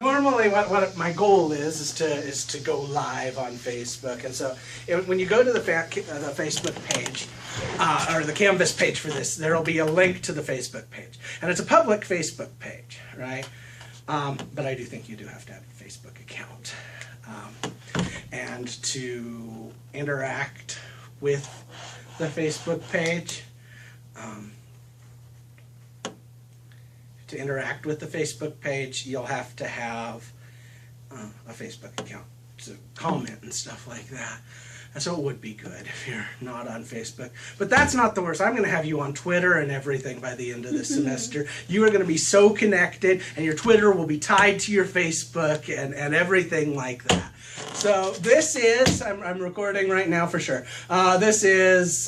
Normally, what my goal is to go live on Facebook, and so when you go to the Facebook page or the Canvas page for this, there will be a link to the Facebook page, and it's a public Facebook page, right? But I do think you do have to have a Facebook account, and to interact with the Facebook page. To interact with the Facebook page, you'll have to have a Facebook account to comment and stuff like that. And so it would be good if you're not on Facebook. But that's not the worst. I'm going to have you on Twitter and everything by the end of the semester. You are going to be so connected, and your Twitter will be tied to your Facebook and everything like that. So this is, I'm recording right now for sure. This is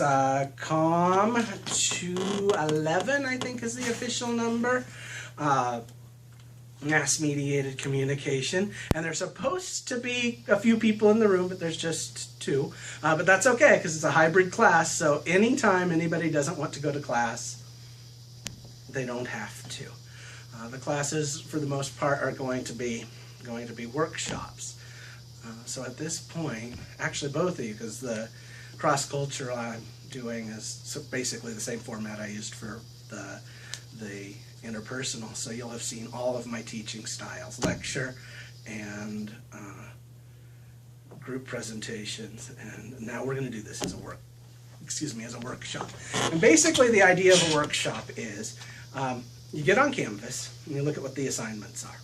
COM 211, I think is the official number. Mass-mediated communication, and there's supposed to be a few people in the room, but there's just two. But that's okay, because it's a hybrid class, so anytime anybody doesn't want to go to class, they don't have to. The classes, for the most part, are going to be workshops. So at this point, actually both of you, because the cross-cultural I'm doing is basically the same format I used for the interpersonal, so you'll have seen all of my teaching styles, lecture and group presentations, and now we're going to do this as a workshop. And basically the idea of a workshop is you get on Canvas and you look at what the assignments are,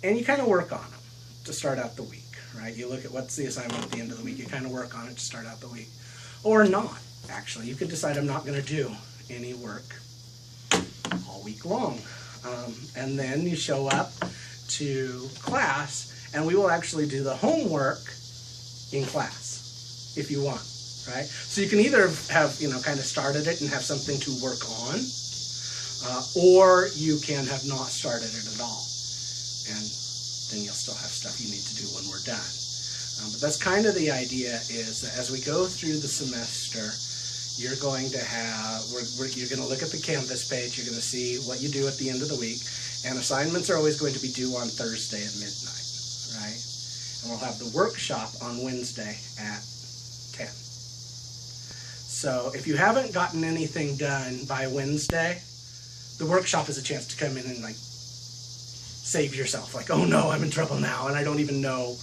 and you kind of work on them to start out the week, right? You look at what's the assignment at the end of the week, you kind of work on it to start out the week, or not. Actually, you could decide I'm not going to do any work all week long, and then you show up to class, and we will actually do the homework in class if you want, right? So you can either have kind of started it and have something to work on, or you can have not started it at all, and then you'll still have stuff you need to do when we're done. But that's kind of the idea, is that as we go through the semester, you're going to have, you're going to look at the Canvas page, you're going to see what you do at the end of the week, and assignments are always going to be due on Thursday at midnight, right? And we'll have the workshop on Wednesday at 10. So if you haven't gotten anything done by Wednesday, the workshop is a chance to come in and save yourself. Oh no, I'm in trouble now, and I don't even know.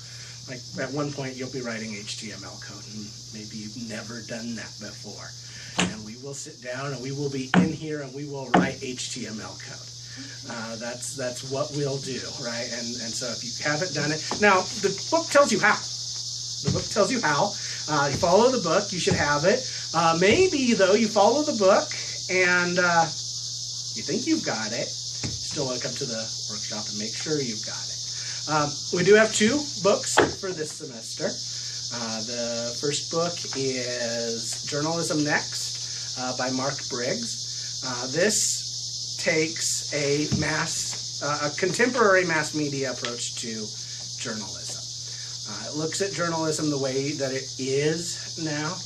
At one point you'll be writing HTML code, and maybe you've never done that before. And we will sit down and we will be in here and we will write HTML code. That's what we'll do, right? And so if you haven't done it, now the book tells you how. The book tells you how. You follow the book, you should have it. Maybe though you follow the book and you think you've got it, still want to come to the workshop and make sure you've got it. We do have two books for this semester. The first book is Journalism Next by Mark Briggs. This takes a contemporary mass media approach to journalism. It looks at journalism the way that it is now.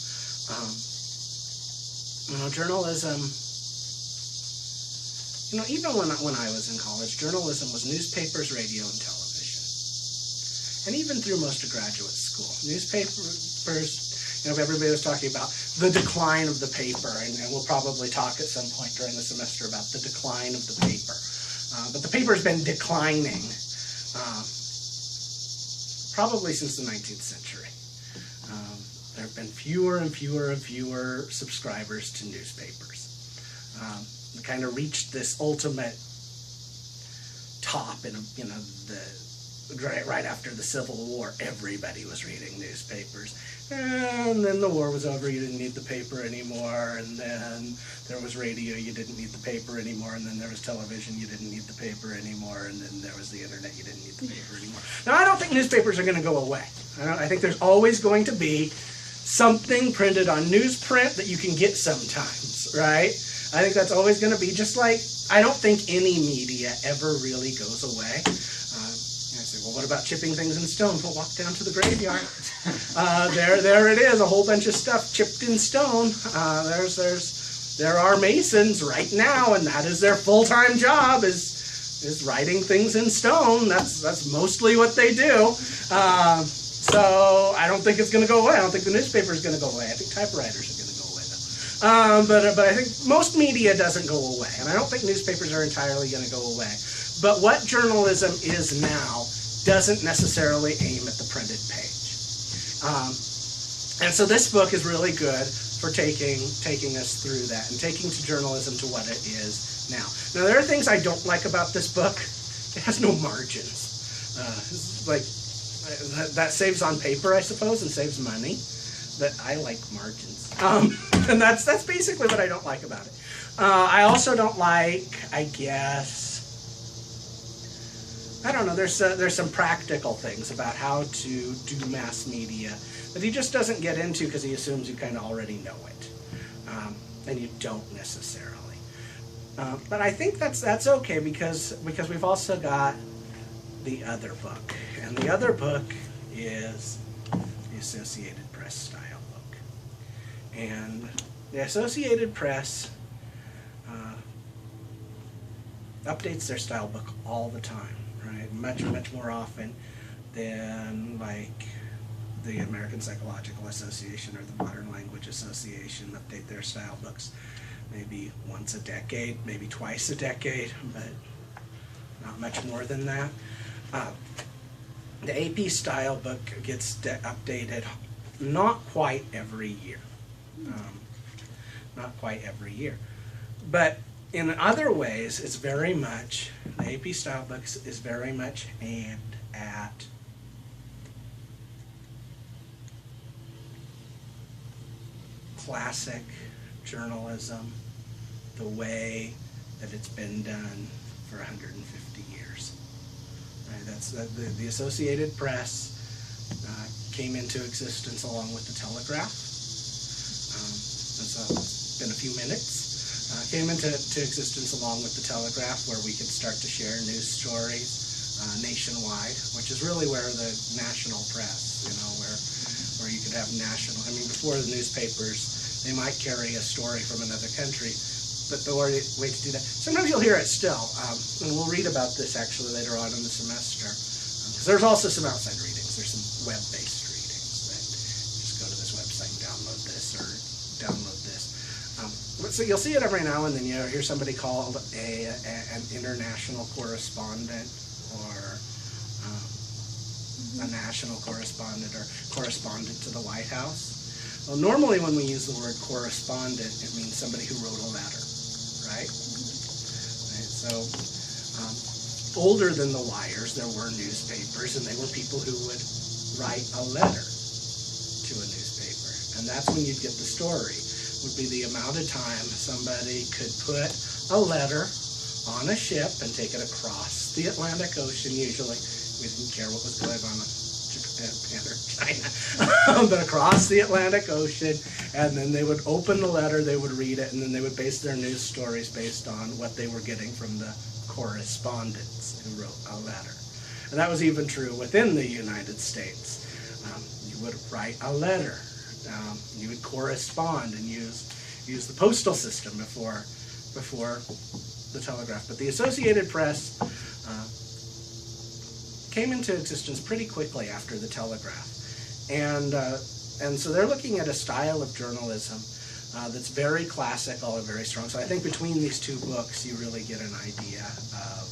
Journalism, even when I was in college, journalism was newspapers, radio, and television. And even through most of graduate school, newspapers, everybody was talking about the decline of the paper, and we'll probably talk at some point during the semester about the decline of the paper. But the paper's been declining probably since the 19th century. There have been fewer and fewer and fewer subscribers to newspapers. We kind of reached this ultimate top in right after the Civil War. Everybody was reading newspapers, and then the war was over, you didn't need the paper anymore, and then there was radio, you didn't need the paper anymore, and then there was television, you didn't need the paper anymore, and then there was the internet, you didn't need the paper anymore. Now, I don't think newspapers are going to go away. I think there's always going to be something printed on newsprint that you can get sometimes, right? I think that's always going to be, just like I don't think any media ever really goes away. Well, what about chipping things in stone? We'll walk down to the graveyard. There it is, a whole bunch of stuff chipped in stone. There are masons right now, and that is their full-time job, is is writing things in stone. That's mostly what they do. So I don't think it's going to go away. I don't think the newspaper is going to go away. I think typewriters are going to go away, though. But I think most media doesn't go away, and I don't think newspapers are entirely going to go away. But what journalism is now doesn't necessarily aim at the printed page. And so this book is really good for taking us through that and taking to journalism to what it is now. Now, there are things I don't like about this book. It has no margins. That saves on paper, I suppose, and saves money. But I like margins. And that's basically what I don't like about it. I also don't like, I guess, I don't know, there's some practical things about how to do mass media that he just doesn't get into because he assumes you kind of already know it. And you don't necessarily. But I think that's okay because we've also got the other book. And the other book is the Associated Press style book. And the Associated Press updates their style book all the time, right? Much more often than like the American Psychological Association or the Modern Language Association update their style books maybe once a decade, maybe twice a decade, but not much more than that. The AP style book gets updated not quite every year. Not quite every year. But in other ways, it's very much, the AP style books is very much aimed at classic journalism, the way that it's been done for 150 years. Right? That's the Associated Press came into existence along with the Telegraph. So it's been a few minutes. Came into existence along with the Telegraph, where we could start to share news stories nationwide, which is really where the national press, where you could have national. I mean, before the newspapers, they might carry a story from another country, but the way to do that. Sometimes you'll hear it still, and we'll read about this actually later on in the semester, because there's also some outside readings. There's some web-based readings that just go to this website and download this or download this. So you'll see it every now and then. You hear somebody called an international correspondent or a national correspondent or correspondent to the White House. Well, normally when we use the word correspondent, it means somebody who wrote a letter, right? So older than the wires, there were newspapers, and they were people who would write a letter to a newspaper, and that's when you'd get the story. Would be the amount of time somebody could put a letter on a ship and take it across the Atlantic Ocean. Usually, we didn't care what was going on in Japan or China, but across the Atlantic Ocean, and then they would open the letter, they would read it, and then they would base their news stories based on what they were getting from the correspondents who wrote a letter. And that was even true within the United States. You would write a letter. You would correspond and use the postal system before the Telegraph. But the Associated Press came into existence pretty quickly after the Telegraph, and so they're looking at a style of journalism that's very classical and very strong. So I think between these two books, you really get an idea of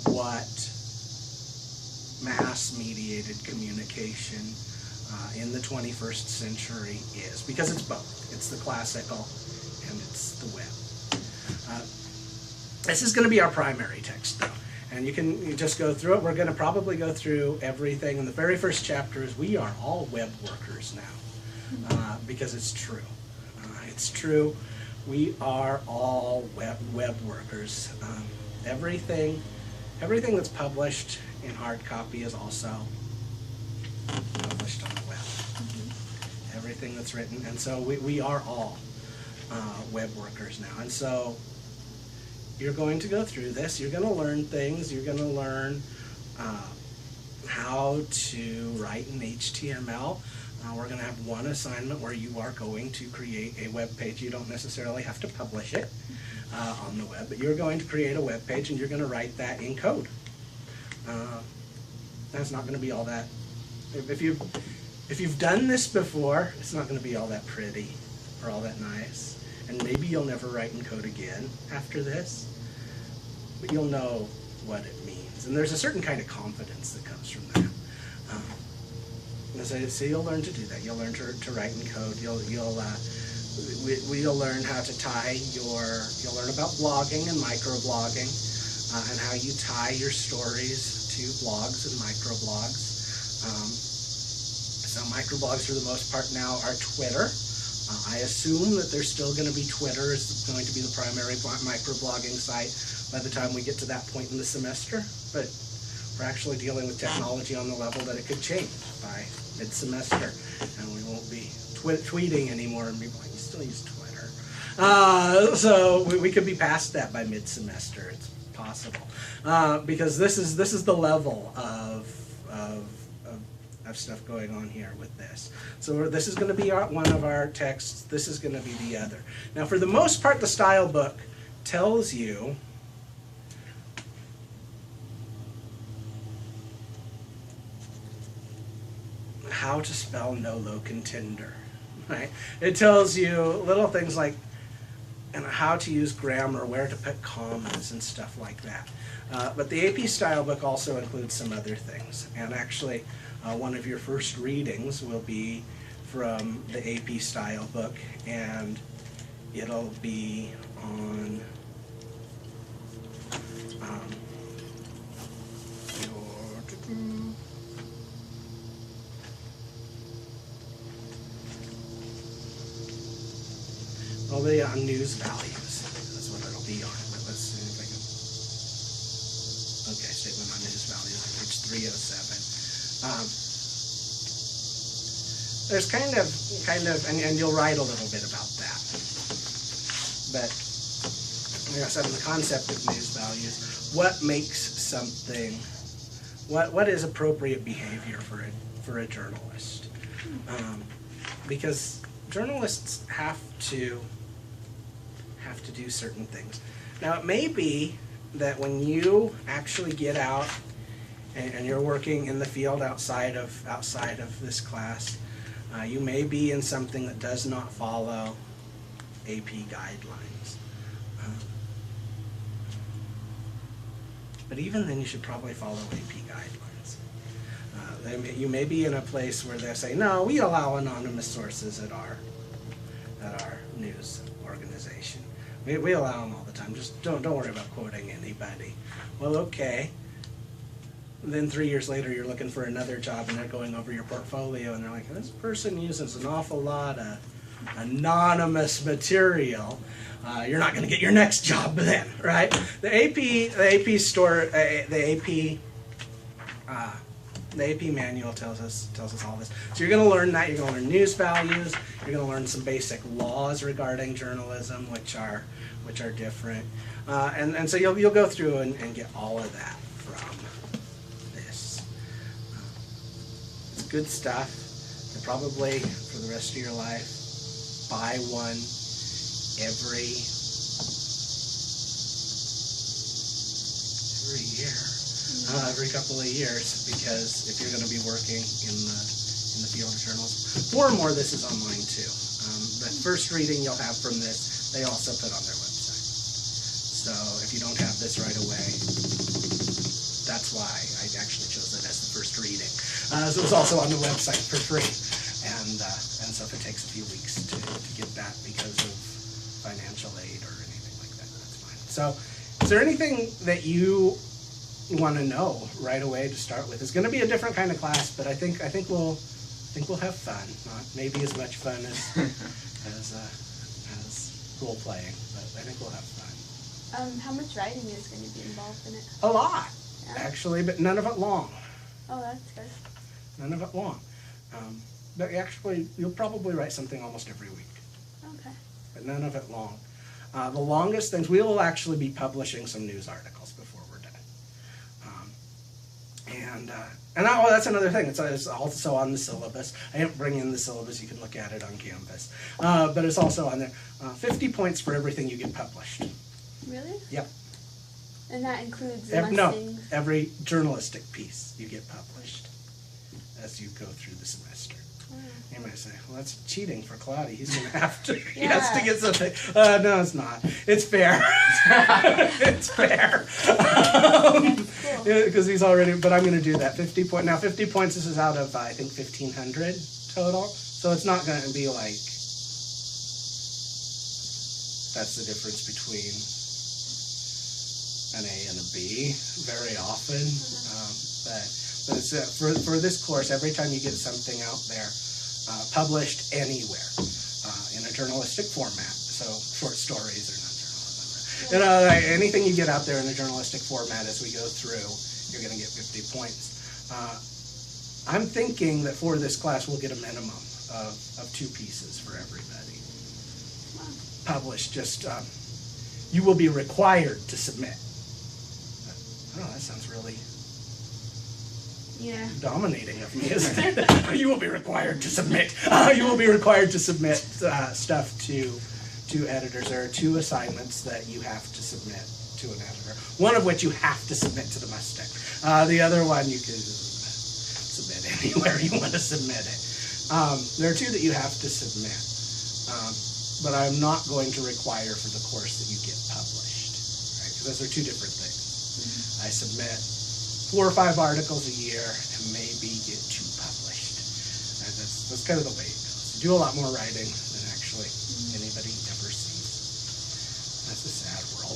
what mass-mediated communication in the 21st century is, because it's both. It's the classical and it's the web. This is going to be our primary text, though, and you just go through it. We're going to probably go through everything. And the very first chapter is we are all web workers now, because it's true. It's true. We are all web workers. Everything that's published in hard copy is also published on the web. Everything that's written, and so we are all web workers now. And so you're going to go through this. You're going to learn things. You're going to learn how to write in HTML. We're going to have one assignment where you are going to create a web page. You don't necessarily have to publish it. on the web, but you're going to create a web page and you're going to write that in code. That's not going to be all that, if you've done this before, it's not going to be all that pretty or all that nice, and maybe you'll never write in code again after this, but you'll know what it means, and there's a certain kind of confidence that comes from that. So you'll learn to do that. You'll learn to write in code. You'll learn how to tie you'll learn about blogging and microblogging, and how you tie your stories to blogs and microblogs. So microblogs for the most part now are Twitter. I assume that there's still going to be Twitter is going to be the primary microblogging site by the time we get to that point in the semester, but we're actually dealing with technology on the level that it could change by mid-semester, and we won't be tweeting anymore, and people like, you still use Twitter. So we could be past that by mid-semester. It's possible, because this is the level of stuff going on here with this. So this is going to be one of our texts. This is going to be the other. Now, for the most part, the style book tells you how to spell no-low contender, right? It tells you little things like how to use grammar, where to put commas and stuff like that. But the AP style book also includes some other things. And actually, one of your first readings will be from the AP style book, and it'll be on It'll be on news values. That's what it'll be on. But let's see if I can. Okay, statement on news values, page 307. There's kind of, and you'll write a little bit about that. But like I said, the concept of news values, what makes something, what is appropriate behavior for a journalist? Because journalists have to do certain things. Now, it may be that when you actually get out and you're working in the field outside of this class, you may be in something that does not follow AP guidelines. But even then, you should probably follow AP guidelines. You may be in a place where they say, no, we allow anonymous sources at our news organization. We allow them all the time. Just don't worry about quoting anybody. Well, okay. Then 3 years later, you're looking for another job, and they're going over your portfolio, and they're like, this person uses an awful lot of anonymous material. You're not going to get your next job then, right? The AP manual tells us all this. So you're going to learn that. You're going to learn news values. You're going to learn some basic laws regarding journalism, which are different. And so you'll go through and get all of that from this. It's good stuff. You'll probably, for the rest of your life, buy one every year. Every couple of years, because if you're going to be working in the field of journalism, more and more this is online too. The first reading you'll have from this, they also put on their website. So if you don't have this right away, that's why I actually chose it as the first reading. So it's also on the website for free, and so if it takes a few weeks to get that because of financial aid or anything like that, that's fine. So is there anything that you want to know right away to start with? It's going to be a different kind of class, but I think we'll have fun. Not maybe as much fun as role playing, but I think we'll have fun. How much writing is going to be involved in it? A lot, yeah. Actually, but none of it long. Oh, that's good. None of it long. But actually, you'll probably write something almost every week. Okay. But none of it long. The longest things, we will actually be publishing some news articles before we're done. That's another thing. It's also on the syllabus. I didn't bring in the syllabus. You can look at it on Canvas. But it's also on there. 50 points for everything you get published. Really? Yep. And that includes the No, Mustangs? every journalistic piece you get published as you go through the semester. You might say, well, that's cheating for Cloudy. He's going to have to, he has to Yeah. get something. No, it's not. It's fair. It's fair. Because he's already, but I'm going to do that. 50 points. Now, 50 points, this is out of, I think, 1,500 total. So it's not going to be like, that's the difference between an A and a B very often. But it's, for this course, every time you get something out there, published anywhere in a journalistic format, so short stories or not journalism, like anything you get out there in a journalistic format as we go through, you're going to get 50 points. I'm thinking that for this class we'll get a minimum of 2 pieces for everybody. Published, just you will be required to submit. Oh, that sounds really dominating of me, isn't it? You will be required to submit. You will be required to submit stuff to editors. There are 2 assignments that you have to submit to an editor. One of which you have to submit to the Mustang. The other one you can submit anywhere you want to submit it. There are 2 that you have to submit, but I'm not going to require for the course that you get published, right? Because those are 2 different things. I submit 4 or 5 articles a year and maybe get 2 published. And that's kind of the way it goes. You do a lot more writing than actually anybody ever sees. That's a sad world,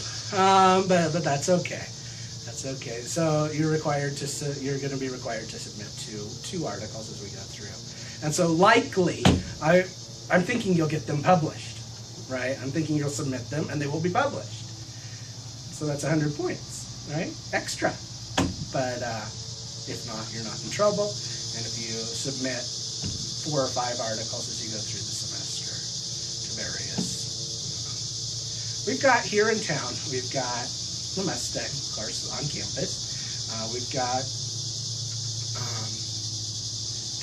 but that's okay. That's okay. So you're required to you're going to be required to submit 2 articles as we go through, and so likely I'm thinking you'll get them published, right? I'm thinking you'll submit them and they will be published. So that's 100 points, right? Extra. But if not, you're not in trouble. And if you submit 4 or 5 articles as you go through the semester to various, we've got here in town, we've got the Mustang, of course, on campus. We've got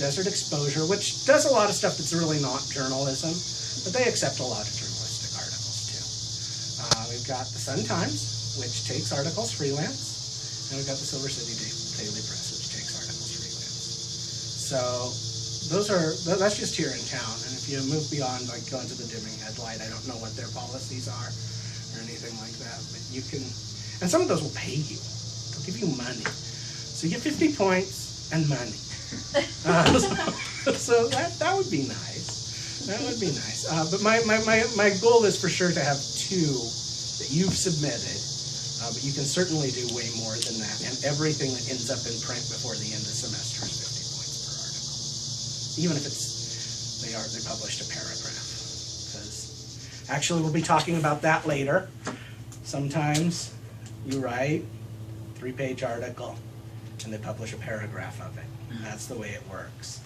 Desert Exposure, which does a lot of stuff that's really not journalism, but they accept a lot of journalistic articles too. We've got the Sun Times, which takes articles freelance. And we've got the Silver City Daily Press, which takes articles freelance. So that's just here in town. And if you move beyond, like going to the Dimming Headlight, I don't know what their policies are or anything like that. But you can, and some of those will pay you. They'll give you money. So you get 50 points and money. So that would be nice. That would be nice. But my goal is for sure to have 2 that you've submitted. But you can certainly do way more than that, and everything that ends up in print before the end of the semester is 50 points per article. Even if they published a paragraph, because actually we'll be talking about that later. Sometimes you write a 3-page article, and they publish a paragraph of it. That's the way it works.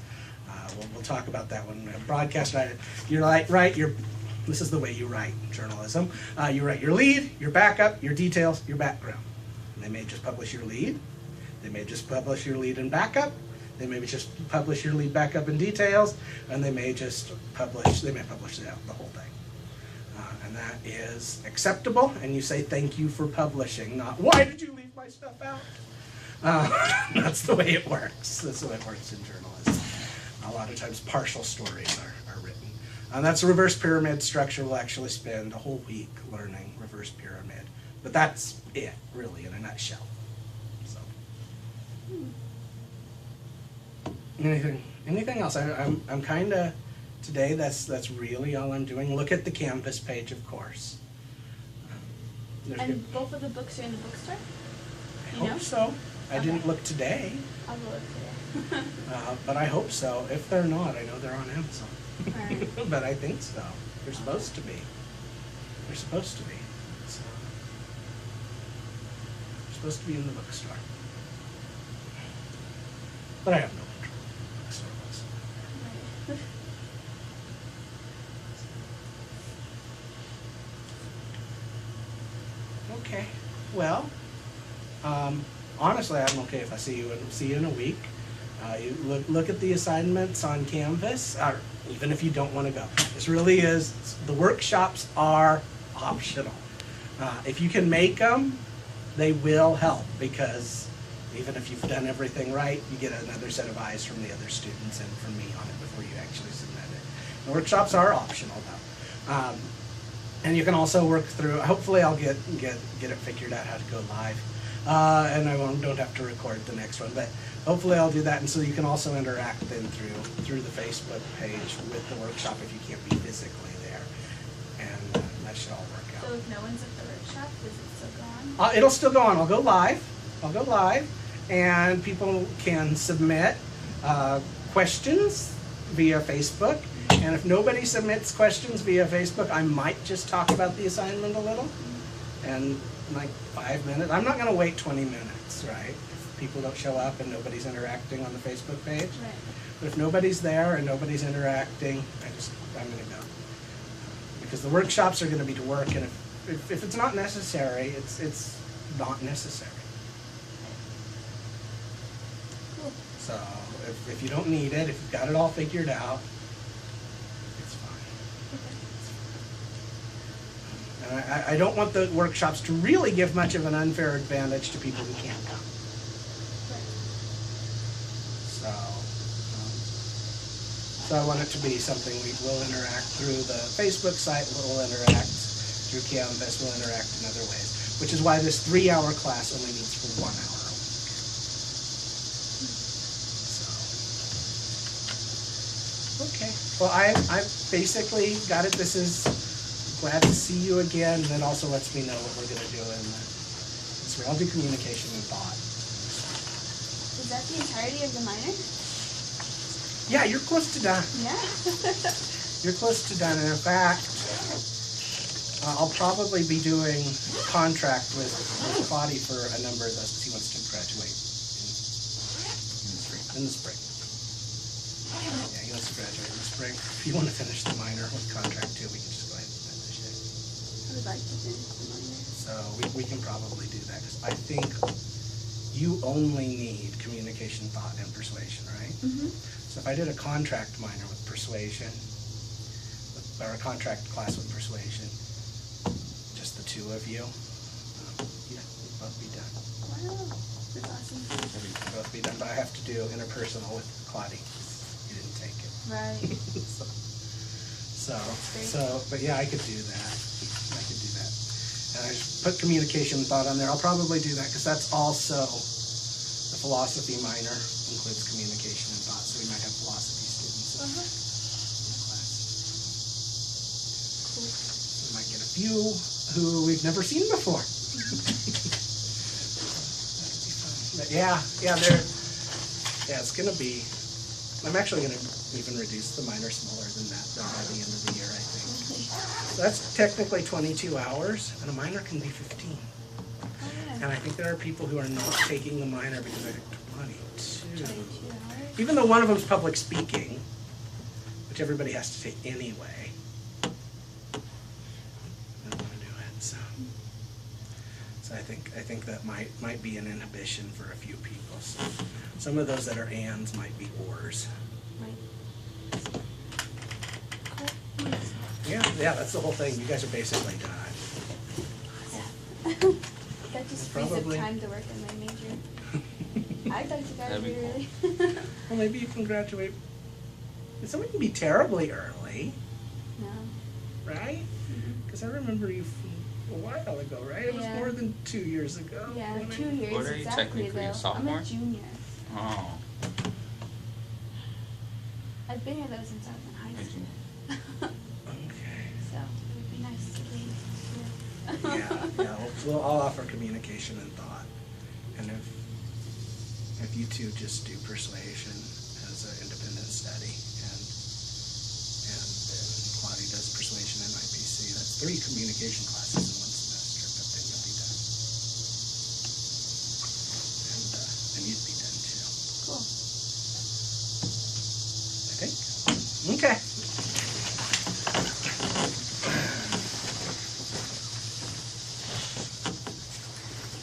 We'll talk about that when broadcast. You're right. This is the way you write journalism. You write your lead, your backup, your details, your background. And they may just publish your lead. They may just publish your lead and backup. They may just publish your lead, backup, and details. And they may just publish the whole thing. And that is acceptable. And you say thank you for publishing, not why did you leave my stuff out? That's the way it works. That's the way it works in journalism. A lot of times partial stories are written. And that's a reverse pyramid structure. We'll actually spend a whole week learning reverse pyramid. But that's it, really, in a nutshell. So, anything else? I'm kind of, today that's really all I'm doing. Look at the Canvas page, of course. And both of the books are in the bookstore? I hope so. I didn't look today. I'll go look today. But I hope so. If they're not, I know they're on Amazon. Right. But I think so. They're supposed to be. They're supposed to be. So, they're supposed to be in the bookstore. But I have no control over the bookstore whatsoever. Okay. Well, honestly, I'm okay if I see you in a week. You look at the assignments on Canvas, or even if you don't want to go. This really is, the workshops are optional. If you can make them, they will help, because even if you've done everything right, you get another set of eyes from the other students and from me on it before you actually submit it. The workshops are optional though. And you can also work through, hopefully I'll get it figured out how to go live. And I don't have to record the next one, but hopefully I'll do that. And so you can also interact then through the Facebook page with the workshop if you can't be physically there. And that should all work out. So if no one's at the workshop, does it still go on? It'll still go on. I'll go live, and people can submit questions via Facebook. And if nobody submits questions via Facebook, I might just talk about the assignment a little, and like 5 minutes. I'm not going to wait 20 minutes, right? If people don't show up and nobody's interacting on the Facebook page. Right. But if nobody's there and nobody's interacting, I'm going to go. Because the workshops are going to be to work, and if it's not necessary, it's not necessary. Cool. So if you don't need it, if you've got it all figured out, it's fine. And I don't want the workshops to really give much of an unfair advantage to people who can't come. So I want it to be something we will interact through the Facebook site, we'll interact through Canvas, we'll interact in other ways, which is why this 3-hour class only meets for 1 hour a week. So, okay. Well, I basically got it. This is glad to see you again, and it also lets me know what we're going to do in this way. I'll do communication and thought. Is that the entirety of the minor? Yeah, you're close to done. Yeah. You're close to done, and in fact, I'll probably be doing contract with Claudia for a number of those, because he wants to graduate in the spring. Yeah, he wants to graduate in the spring. If you want to finish the minor with contract too, we can just go ahead and finish it. I would like to finish the minor. So we can probably do that, because I think you only need communication, thought, and persuasion, right? Mm-hmm. So if I did a contract minor with persuasion, or a contract class with persuasion, just the two of you, yeah, we'd both be done. Wow. That's awesome. We'd both be done, but I have to do interpersonal with Claudia. You didn't take it. Right. But yeah, I could do that. And I just put communication and thought on there. I'll probably do that, because that's also the philosophy minor includes communication and thought, so we might have philosophy students in the class. Cool. We might get a few who we've never seen before. That'd be fun. But yeah, it's gonna be. I'm actually gonna even reduce the minor smaller than that by the end of the year, I think. So that's technically 22 hours, and a minor can be 15. Oh, yeah. And I think there are people who are not taking the minor because they're 22. 22 hours? Even though one of them's public speaking, which everybody has to take anyway. I don't want to do it, so I think that might be an inhibition for a few people. So some of those that are ands might be ors. Right. Cool. Yeah, that's the whole thing. You guys are basically done. Awesome. That just frees up Probably. time to work in my major. I'd like to That'd be graduate cool. early. Well, maybe you can graduate. It wouldn't be terribly early, No. right? Because I remember you from a while ago, right? It was Yeah. more than 2 years ago. Yeah, when 2 years What are you exactly technically, a though. sophomore? I'm a junior. Oh. I've been here though since I was in high Did school. you? Okay. So it would be nice to leave. Yeah. I'll offer communication and thought, and if you two just do persuasion as an independent study, and then Claudia does persuasion and IPC, that's 3 communication classes.